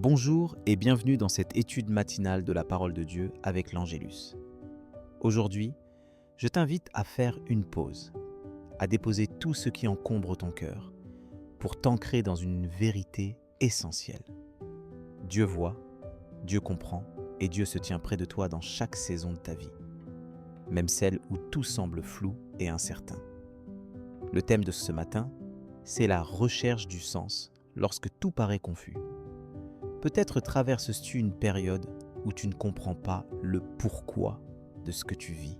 Bonjour et bienvenue dans cette étude matinale de la parole de Dieu avec l'Angélus. Aujourd'hui, je t'invite à faire une pause, à déposer tout ce qui encombre ton cœur pour t'ancrer dans une vérité essentielle. Dieu voit, Dieu comprend et Dieu se tient près de toi dans chaque saison de ta vie, même celle où tout semble flou et incertain. Le thème de ce matin, c'est la recherche du sens lorsque tout paraît confus. Peut-être traverses-tu une période où tu ne comprends pas le pourquoi de ce que tu vis,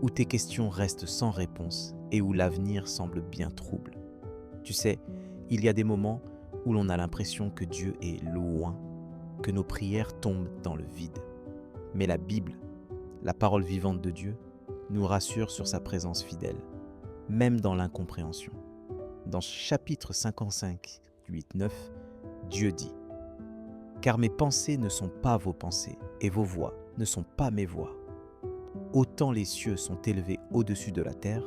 où tes questions restent sans réponse et où l'avenir semble bien trouble. Tu sais, il y a des moments où l'on a l'impression que Dieu est loin, que nos prières tombent dans le vide. Mais la Bible, la parole vivante de Dieu, nous rassure sur sa présence fidèle, même dans l'incompréhension. Dans chapitre 55, 8-9, Dieu dit: car mes pensées ne sont pas vos pensées, et vos voix ne sont pas mes voix. Autant les cieux sont élevés au-dessus de la terre,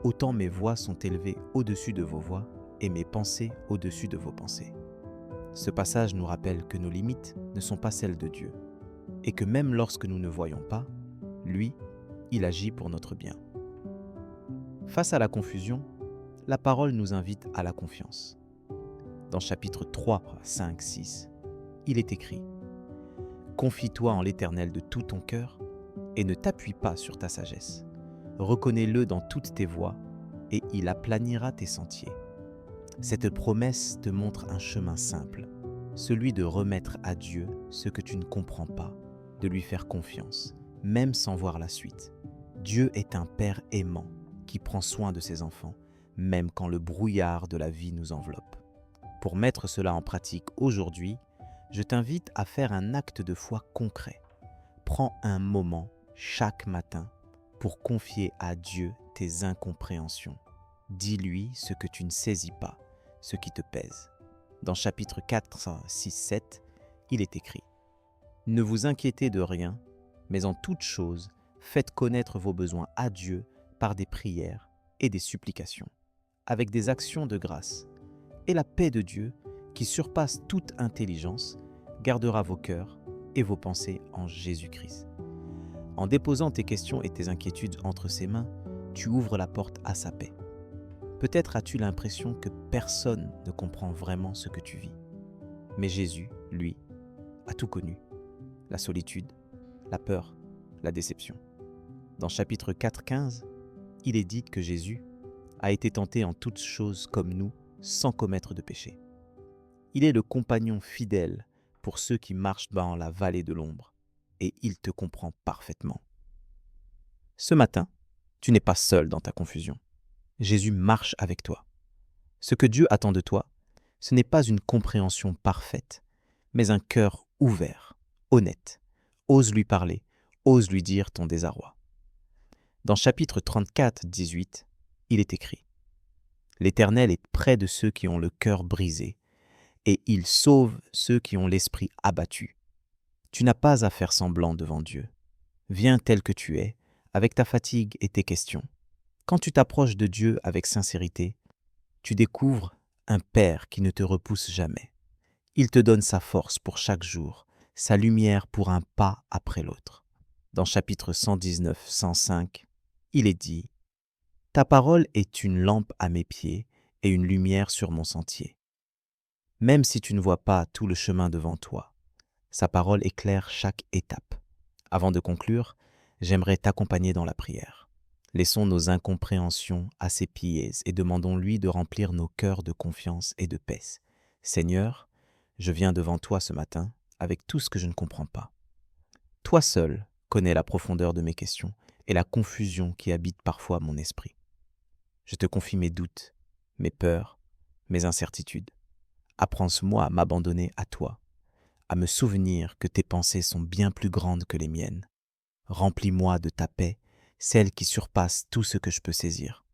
autant mes voix sont élevées au-dessus de vos voix, et mes pensées au-dessus de vos pensées. Ce passage nous rappelle que nos limites ne sont pas celles de Dieu, et que même lorsque nous ne voyons pas, lui, il agit pour notre bien. Face à la confusion, la parole nous invite à la confiance. Dans chapitre 3, 5, 6, il est écrit: confie-toi en l'Éternel de tout ton cœur et ne t'appuie pas sur ta sagesse. Reconnais-le dans toutes tes voies et il aplanira tes sentiers. Cette promesse te montre un chemin simple, celui de remettre à Dieu ce que tu ne comprends pas, de lui faire confiance, même sans voir la suite. Dieu est un Père aimant qui prend soin de ses enfants, même quand le brouillard de la vie nous enveloppe. Pour mettre cela en pratique aujourd'hui, je t'invite à faire un acte de foi concret. Prends un moment chaque matin pour confier à Dieu tes incompréhensions. Dis-lui ce que tu ne saisis pas, ce qui te pèse. Dans chapitre 4, 6, 7, il est écrit: ne vous inquiétez de rien, mais en toute chose, faites connaître vos besoins à Dieu par des prières et des supplications, avec des actions de grâce. Et la paix de Dieu, qui surpasse toute intelligence, gardera vos cœurs et vos pensées en Jésus-Christ. En déposant tes questions et tes inquiétudes entre ses mains, tu ouvres la porte à sa paix. Peut-être as-tu l'impression que personne ne comprend vraiment ce que tu vis. Mais Jésus, lui, a tout connu: la solitude, la peur, la déception. Dans chapitre 4, 15, il est dit que Jésus a été tenté en toutes choses comme nous, sans commettre de péché. Il est le compagnon fidèle pour ceux qui marchent dans la vallée de l'ombre, et il te comprend parfaitement. Ce matin, tu n'es pas seul dans ta confusion. Jésus marche avec toi. Ce que Dieu attend de toi, ce n'est pas une compréhension parfaite, mais un cœur ouvert, honnête. Ose lui parler, ose lui dire ton désarroi. Dans chapitre 34, 18, il est écrit: l'Éternel est près de ceux qui ont le cœur brisé, et il sauve ceux qui ont l'esprit abattu. Tu n'as pas à faire semblant devant Dieu. Viens tel que tu es, avec ta fatigue et tes questions. Quand tu t'approches de Dieu avec sincérité, tu découvres un Père qui ne te repousse jamais. Il te donne sa force pour chaque jour, sa lumière pour un pas après l'autre. Dans chapitre 119, 105, il est dit: ta parole est une lampe à mes pieds et une lumière sur mon sentier. Même si tu ne vois pas tout le chemin devant toi, sa parole éclaire chaque étape. Avant de conclure, j'aimerais t'accompagner dans la prière. Laissons nos incompréhensions à ses pieds et demandons-lui de remplir nos cœurs de confiance et de paix. Seigneur, je viens devant toi ce matin avec tout ce que je ne comprends pas. Toi seul connais la profondeur de mes questions et la confusion qui habite parfois mon esprit. Je te confie mes doutes, mes peurs, mes incertitudes. Apprends-moi à m'abandonner à toi, à me souvenir que tes pensées sont bien plus grandes que les miennes. Remplis-moi de ta paix, celle qui surpasse tout ce que je peux saisir.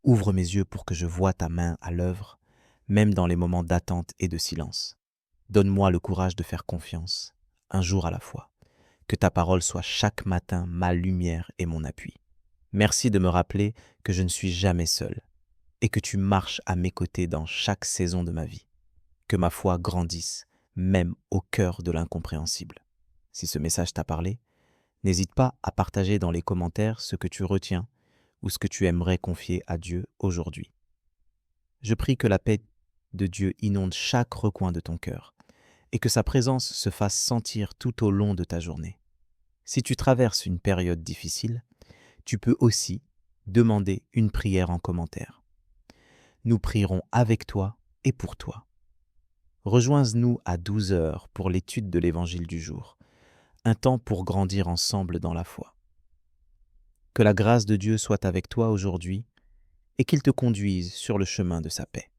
Ouvre mes yeux pour que je voie ta main à l'œuvre, même dans les moments d'attente et de silence. Donne-moi le courage de faire confiance, un jour à la fois. Que ta parole soit chaque matin ma lumière et mon appui. Merci de me rappeler que je ne suis jamais seul et que tu marches à mes côtés dans chaque saison de ma vie. Que ma foi grandisse même au cœur de l'incompréhensible. Si ce message t'a parlé, n'hésite pas à partager dans les commentaires ce que tu retiens ou ce que tu aimerais confier à Dieu aujourd'hui. Je prie que la paix de Dieu inonde chaque recoin de ton cœur et que sa présence se fasse sentir tout au long de ta journée. Si tu traverses une période difficile, tu peux aussi demander une prière en commentaire. Nous prierons avec toi et pour toi. Rejoins-nous à 12 heures pour l'étude de l'Évangile du jour, un temps pour grandir ensemble dans la foi. Que la grâce de Dieu soit avec toi aujourd'hui et qu'il te conduise sur le chemin de sa paix.